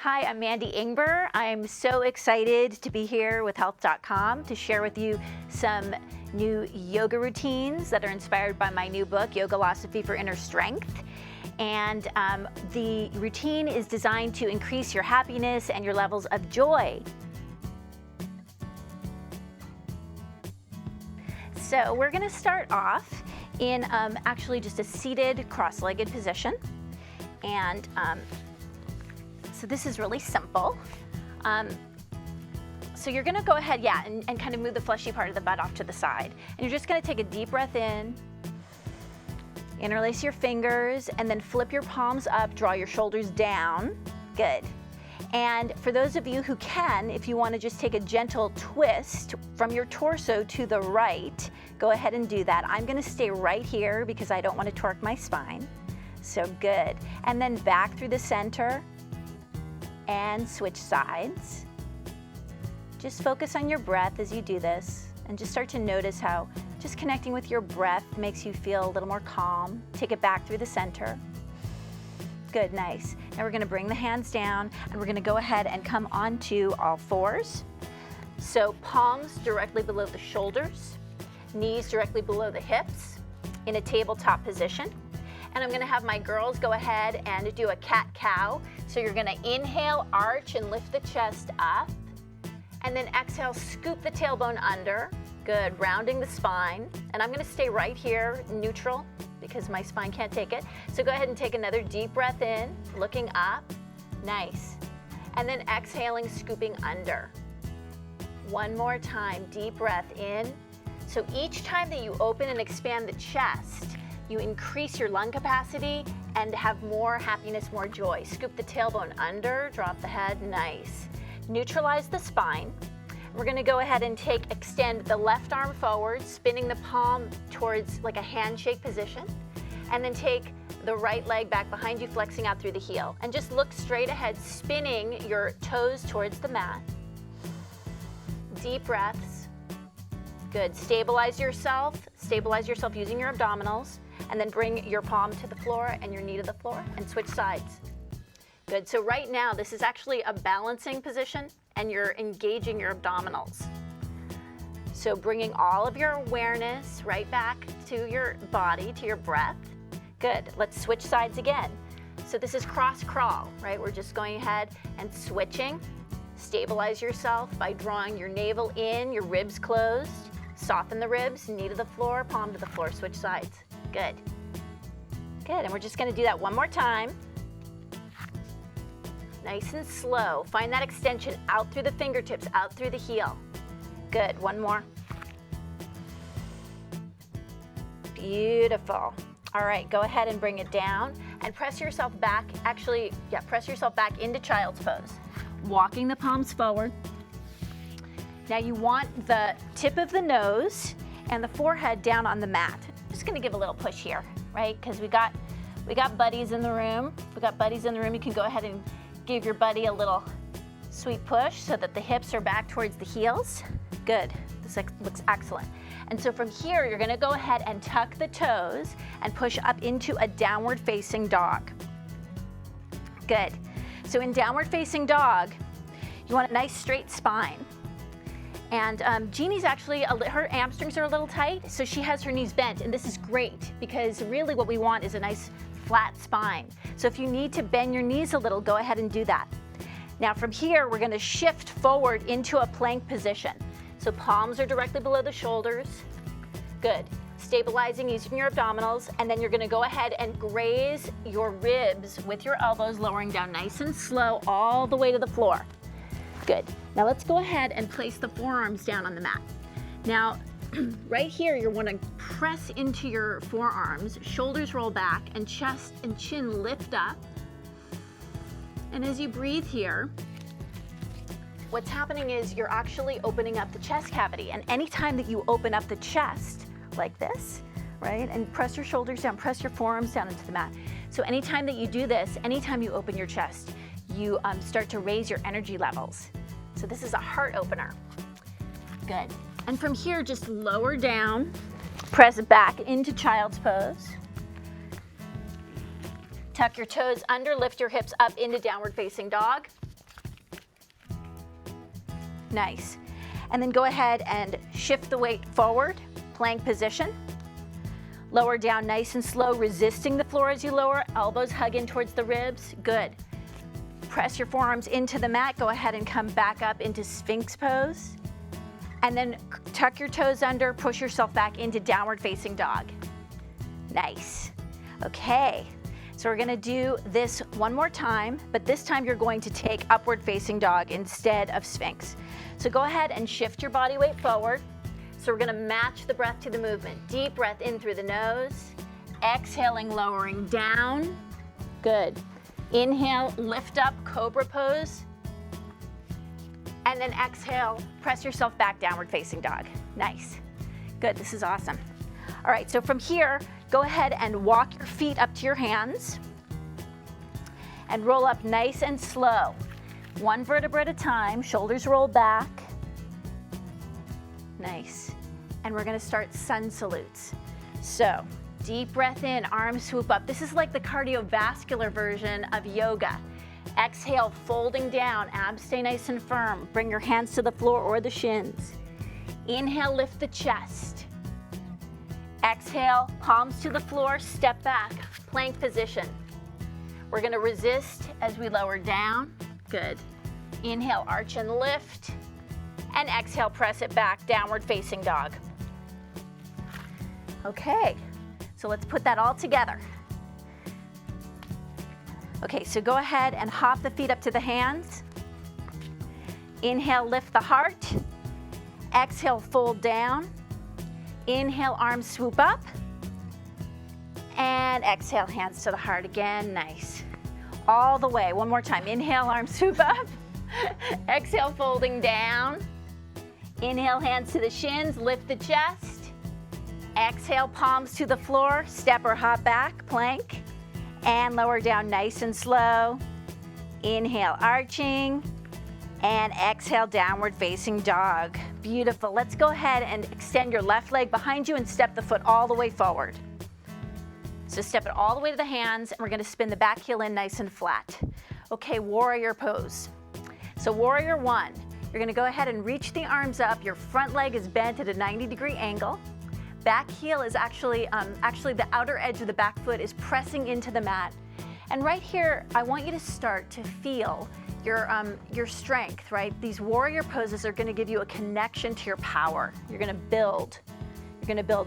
Hi, I'm Mandy Ingber. I'm so excited to be here with Health.com to share with you some new yoga routines that are inspired by my new book, Yogalosophy for Inner Strength. And the routine is designed to increase your happiness and your levels of joy. So we're going to start off in actually just a seated cross-legged position. And so this is really simple. So you're gonna go ahead, and kind of move the fleshy part of the butt off to the side. And you're just gonna take a deep breath in, interlace your fingers, and then flip your palms up, draw your shoulders down. Good. And for those of you who can, if you wanna just take a gentle twist from your torso to the right, go ahead and do that. I'm gonna stay right here because I don't wanna torque my spine. So good. And then back through the center, and switch sides. Just focus on your breath as you do this and just start to notice how just connecting with your breath makes you feel a little more calm. Take it back through the center. Good, nice. Now we're gonna bring the hands down and we're gonna go ahead and come onto all fours. So palms directly below the shoulders, knees directly below the hips in a tabletop position. And I'm gonna have my girls go ahead and do a cat-cow. So you're gonna inhale, arch, and lift the chest up. And then exhale, scoop the tailbone under. Good, rounding the spine. And I'm gonna stay right here, neutral, because my spine can't take it. So go ahead and take another deep breath in, looking up. Nice. And then exhaling, scooping under. One more time, deep breath in. So each time that you open and expand the chest, you increase your lung capacity and have more happiness, more joy. Scoop the tailbone under, drop the head, nice. Neutralize the spine. We're gonna go ahead and extend the left arm forward, spinning the palm towards like a handshake position, and then take the right leg back behind you, flexing out through the heel. And just look straight ahead, spinning your toes towards the mat. Deep breaths. Good, stabilize yourself using your abdominals. And then bring your palm to the floor and your knee to the floor and switch sides. Good, so right now this is actually a balancing position and you're engaging your abdominals. So bringing all of your awareness right back to your body, to your breath. Good, let's switch sides again. So this is cross crawl, right? We're just going ahead and switching. Stabilize yourself by drawing your navel in, your ribs closed. Soften the ribs, knee to the floor, palm to the floor, switch sides. Good. Good, and we're just gonna do that one more time. Nice and slow. Find that extension out through the fingertips, out through the heel. Good, one more. Beautiful. All right, go ahead and bring it down and press yourself back. Actually, press yourself back into child's pose. Walking the palms forward. Now you want the tip of the nose and the forehead down on the mat. Just gonna give a little push here, right? Because we got buddies in the room. We got buddies in the room. You can go ahead and give your buddy a little sweet push so that the hips are back towards the heels. Good, this looks excellent. And so from here, you're gonna go ahead and tuck the toes and push up into a downward facing dog. Good, so in downward facing dog, you want a nice straight spine. And Jeannie's actually, her hamstrings are a little tight, so she has her knees bent, and this is great because really what we want is a nice flat spine. So if you need to bend your knees a little, go ahead and do that. Now from here, we're gonna shift forward into a plank position. So palms are directly below the shoulders. Good. Stabilizing using your abdominals, and then you're gonna go ahead and graze your ribs with your elbows, lowering down nice and slow all the way to the floor. Good. Now let's go ahead and place the forearms down on the mat. Now, right here, you want to press into your forearms, shoulders roll back, and chest and chin lift up. And as you breathe here, what's happening is you're actually opening up the chest cavity. And anytime that you open up the chest, like this, right, and press your shoulders down, press your forearms down into the mat. So anytime that you do this, anytime you open your chest, you start to raise your energy levels. So this is a heart opener. Good. And from here, just lower down, press back into child's pose. Tuck your toes under, lift your hips up into downward facing dog. Nice. And then go ahead and shift the weight forward, plank position. Lower down nice and slow, resisting the floor as you lower, elbows hug in towards the ribs. Good. Press your forearms into the mat. Go ahead and come back up into Sphinx pose. And then tuck your toes under, push yourself back into downward facing dog. Nice. Okay, so we're gonna do this one more time, but this time you're going to take upward facing dog instead of Sphinx. So go ahead and shift your body weight forward. So we're gonna match the breath to the movement. Deep breath in through the nose, exhaling, lowering down. Good. Inhale, lift up, cobra pose. And then exhale, press yourself back, downward facing dog. Nice. Good, this is awesome. All right, so from here, go ahead and walk your feet up to your hands and roll up nice and slow. One vertebra at a time, shoulders roll back. Nice. And we're gonna start sun salutes. So, deep breath in, arms swoop up. This is like the cardiovascular version of yoga. Exhale, folding down, abs stay nice and firm. Bring your hands to the floor or the shins. Inhale, lift the chest. Exhale, palms to the floor, step back, plank position. We're gonna resist as we lower down. Good. Inhale, arch and lift. And exhale, press it back, downward facing dog. Okay, so let's put that all together. Okay, so go ahead and hop the feet up to the hands. Inhale, lift the heart. Exhale, fold down. Inhale, arms swoop up. And exhale, hands to the heart again. Nice. All the way, one more time. Inhale, arms swoop up. Exhale, folding down. Inhale, hands to the shins, lift the chest. Exhale, palms to the floor, step or hop back, plank. And lower down nice and slow. Inhale, arching. And exhale, downward facing dog. Beautiful. Let's go ahead and extend your left leg behind you and step the foot all the way forward. So step it all the way to the hands, and we're gonna spin the back heel in nice and flat. Okay, warrior pose. So warrior one, you're gonna go ahead and reach the arms up. Your front leg is bent at a 90-degree angle. Back heel is actually the outer edge of the back foot is pressing into the mat. And right here, I want you to start to feel your strength, right? These warrior poses are gonna give you a connection to your power. You're gonna build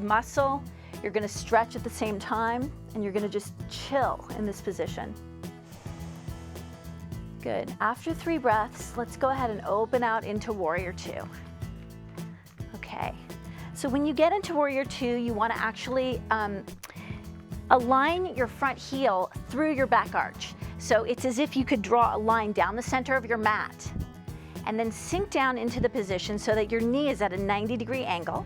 muscle, you're gonna stretch at the same time, and you're gonna just chill in this position. Good. After 3 breaths, let's go ahead and open out into warrior two. Okay. So when you get into warrior two, you want to actually align your front heel through your back arch. So it's as if you could draw a line down the center of your mat and then sink down into the position so that your knee is at a 90-degree angle.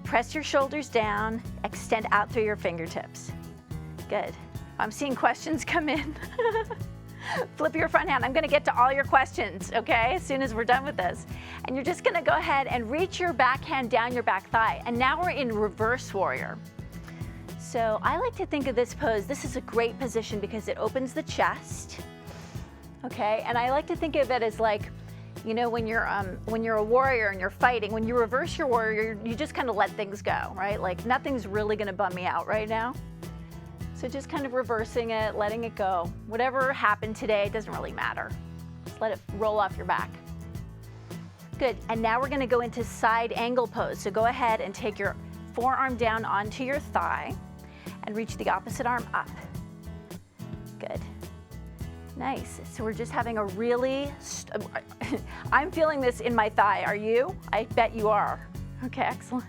Press your shoulders down, extend out through your fingertips. Good. I'm seeing questions come in. Flip your front hand. I'm going to get to all your questions, okay, as soon as we're done with this. And you're just going to go ahead and reach your back hand down your back thigh. And now we're in reverse warrior. So I like to think of this pose, this is a great position because it opens the chest, okay? And I like to think of it as like, you know, when you're a warrior and you're fighting, when you reverse your warrior, you just kind of let things go, right? Like nothing's really going to bum me out right now. So just kind of reversing it, letting it go. Whatever happened today, it doesn't really matter. Just let it roll off your back. Good, and now we're gonna go into side angle pose. So go ahead and take your forearm down onto your thigh and reach the opposite arm up. Good, nice. So we're just having a really, I'm feeling this in my thigh, are you? I bet you are. Okay, excellent.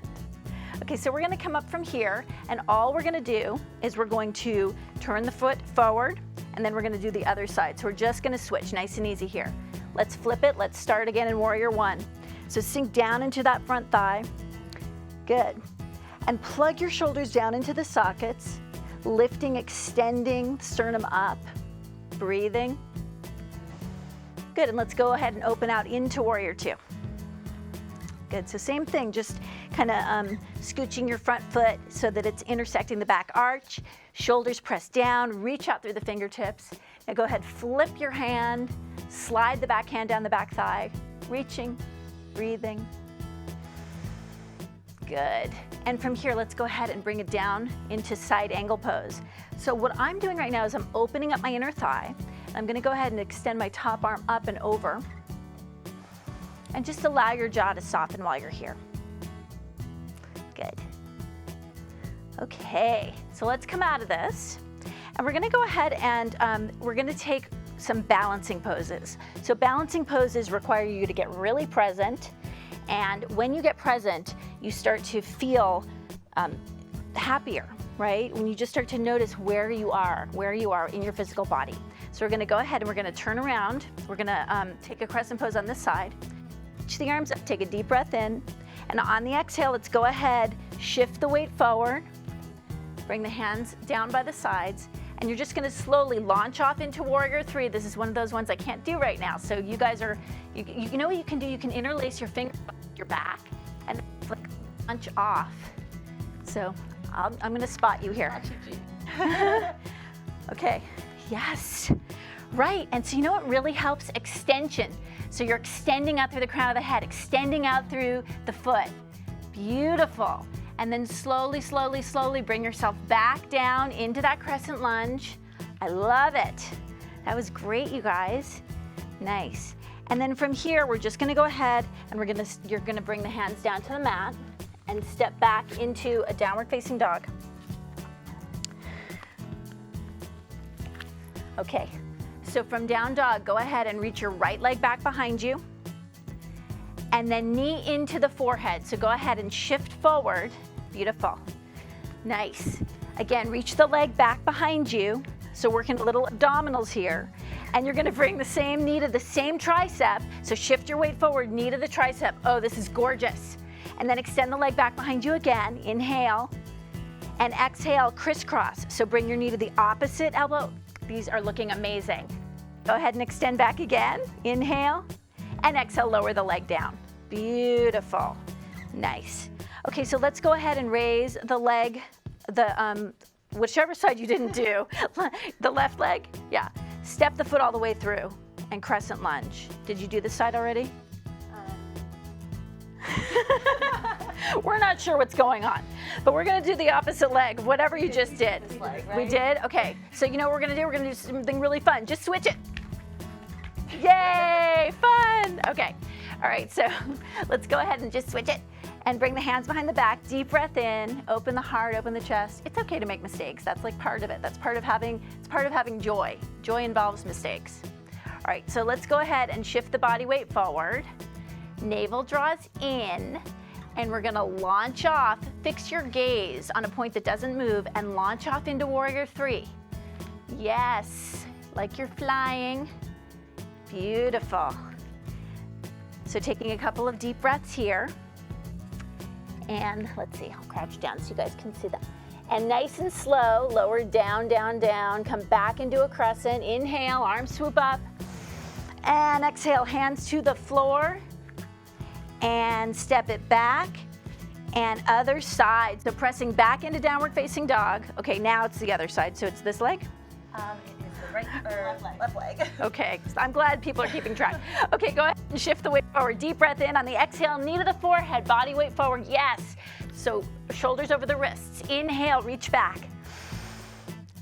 Okay, so we're gonna come up from here, and all we're gonna do is we're going to turn the foot forward, and then we're gonna do the other side. So we're just gonna switch, nice and easy here. Let's flip it, let's start again in warrior one. So sink down into that front thigh. Good. And plug your shoulders down into the sockets, lifting, extending, sternum up, breathing. Good, and let's go ahead and open out into warrior two. Good, so same thing, just kind of scooching your front foot so that it's intersecting the back arch, shoulders pressed down, reach out through the fingertips. Now go ahead, flip your hand, slide the back hand down the back thigh, reaching, breathing. Good. And from here, let's go ahead and bring it down into side angle pose. So what I'm doing right now is I'm opening up my inner thigh. I'm gonna go ahead and extend my top arm up and over. And just allow your jaw to soften while you're here. Good. Okay, so let's come out of this. And we're gonna go ahead and we're gonna take some balancing poses. So balancing poses require you to get really present. And when you get present, you start to feel happier, right? When you just start to notice where you are in your physical body. So we're gonna go ahead and we're gonna turn around. We're gonna take a crescent pose on this side. Reach the arms up, take a deep breath in. And on the exhale, let's go ahead, shift the weight forward. Bring the hands down by the sides. And you're just gonna slowly launch off into Warrior 3. This is one of those ones I can't do right now. So you guys are, you know what you can do? You can interlace your fingers behind your back and like launch off. So I'm gonna spot you here. Okay, yes, right. And so you know what really helps? Extension. So you're extending out through the crown of the head, extending out through the foot. Beautiful. And then slowly, slowly, slowly bring yourself back down into that crescent lunge. I love it. That was great, you guys. Nice. And then from here, we're just gonna go ahead and you're gonna bring the hands down to the mat and step back into a downward facing dog. Okay, so from down dog, go ahead and reach your right leg back behind you. And then knee into the forehead. So go ahead and shift forward. Beautiful. Nice. Again, reach the leg back behind you. So working little abdominals here. And you're gonna bring the same knee to the same tricep. So shift your weight forward, knee to the tricep. Oh, this is gorgeous. And then extend the leg back behind you again. Inhale. And exhale, crisscross. So bring your knee to the opposite elbow. These are looking amazing. Go ahead and extend back again. Inhale. And exhale, lower the leg down. Beautiful. Nice. Okay, so let's go ahead and raise the leg, whichever side you didn't do, the left leg, yeah. Step the foot all the way through and crescent lunge. Did you do this side already? We're not sure what's going on, but we're gonna do the opposite leg, whatever you just did. This leg, right? We did? Okay, so you know what we're gonna do? We're gonna do something really fun. Just switch it. Yay, fun. Okay, all right, so let's go ahead and just switch it and bring the hands behind the back, deep breath in, open the heart, open the chest. It's okay to make mistakes. That's like part of it. That's part of having joy. Joy involves mistakes. All right, so let's go ahead and shift the body weight forward. Navel draws in, and we're gonna launch off. Fix your gaze on a point that doesn't move and launch off into Warrior 3. Yes, like you're flying. Beautiful. So taking a couple of deep breaths here. And let's see, I'll crouch down so you guys can see that. And nice and slow, lower down, down, down. Come back into a crescent. Inhale, arms swoop up. And exhale, hands to the floor. And step it back. And other side. So pressing back into downward facing dog. Okay, now it's the other side. So it's this leg? It is the right or left leg. Okay, I'm glad people are keeping track. Okay, go ahead and shift the weight forward. Deep breath in on the exhale, knee to the forehead, body weight forward, yes. So shoulders over the wrists. Inhale, reach back.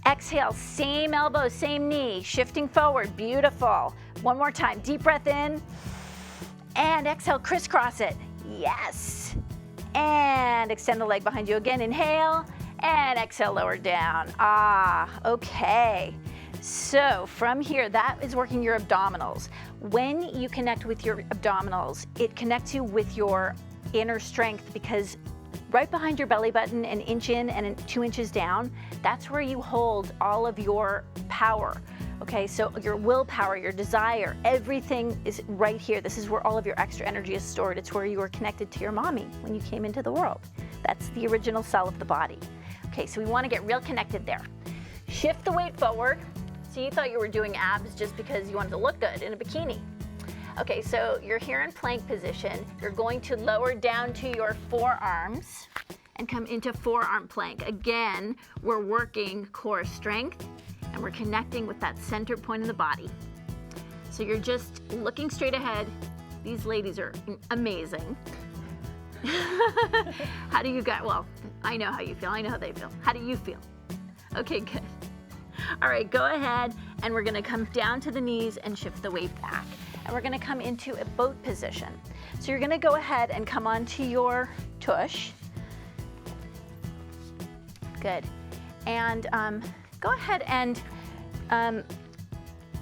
Exhale, same elbow, same knee, shifting forward, beautiful. One more time, deep breath in. And exhale, crisscross it, yes. And extend the leg behind you again, inhale. And exhale, lower down. Okay. So from here, that is working your abdominals. When you connect with your abdominals, it connects you with your inner strength, because right behind your belly button, an inch in and 2 inches down, that's where you hold all of your power. Okay, so your willpower, your desire, everything is right here. This is where all of your extra energy is stored. It's where you were connected to your mommy when you came into the world. That's the original cell of the body. Okay, so we want to get real connected there. Shift the weight forward. So you thought you were doing abs just because you wanted to look good in a bikini. Okay, so you're here in plank position. You're going to lower down to your forearms and come into forearm plank. Again, we're working core strength and we're connecting with that center point of the body. So you're just looking straight ahead, These ladies are amazing. How do you guys, well, I know how you feel. I know how they feel. How do you feel? Okay, good. All right, go ahead, and we're gonna come down to the knees and shift the weight back. And we're gonna come into a boat position. So you're gonna go ahead and come onto your tush. Good. And go ahead and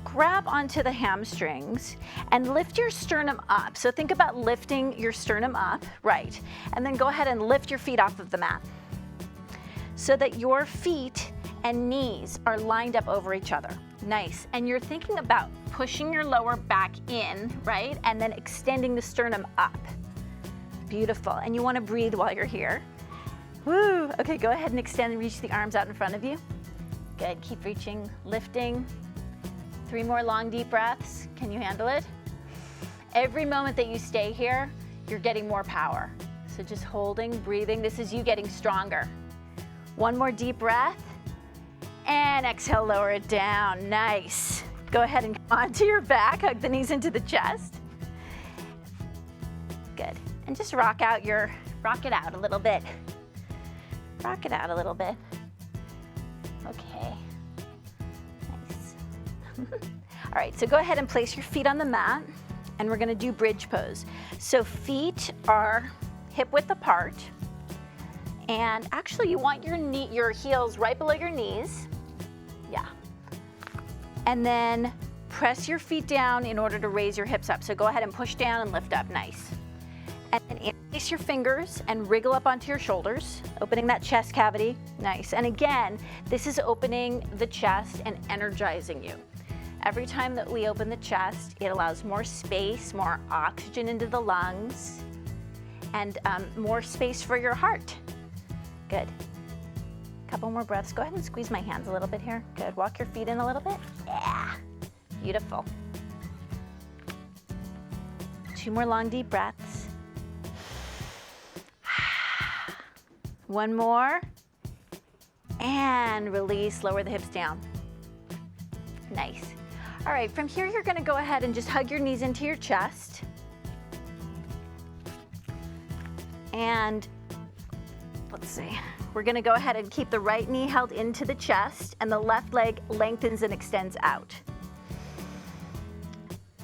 grab onto the hamstrings and lift your sternum up. So think about lifting your sternum up, right? And then go ahead and lift your feet off of the mat so that your feet and knees are lined up over each other. Nice. And you're thinking about pushing your lower back in, right? And then extending the sternum up. Beautiful. And you want to breathe while you're here. Woo! Okay, go ahead and extend and reach the arms out in front of you. Good. Keep reaching, lifting. 3 more long, deep breaths. Can you handle it? Every moment that you stay here, you're getting more power. So just holding, breathing. This is you getting stronger. 1 more deep breath. And exhale, lower it down. Nice. Go ahead and come onto your back. Hug the knees into the chest. Good. And just rock it out a little bit. Rock it out a little bit. Okay. Nice. All right, so go ahead and place your feet on the mat, and we're gonna do bridge pose. So feet are hip width apart, and actually you want your heels right below your knees. Yeah. And then press your feet down in order to raise your hips up. So go ahead and push down and lift up, nice. And then interlace your fingers and wriggle up onto your shoulders, opening that chest cavity, nice. And again, this is opening the chest and energizing you. Every time that we open the chest, it allows more space, more oxygen into the lungs, and more space for your heart. Good. Couple more breaths. Go ahead and squeeze my hands a little bit here. Good. Walk your feet in a little bit. Yeah. Beautiful. 2 more long, deep breaths. 1 more. And release. Lower the hips down. Nice. All right, from here, you're going to go ahead and just hug your knees into your chest. And let's see. We're gonna go ahead and keep the right knee held into the chest and the left leg lengthens and extends out.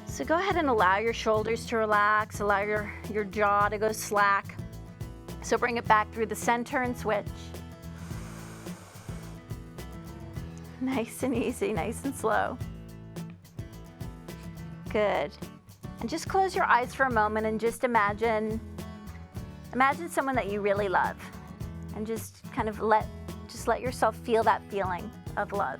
So go ahead and allow your shoulders to relax, allow your jaw to go slack. So bring it back through the center and switch. Nice and easy, nice and slow. Good. And just close your eyes for a moment and just imagine someone that you really love. And just kind of let yourself feel that feeling of love.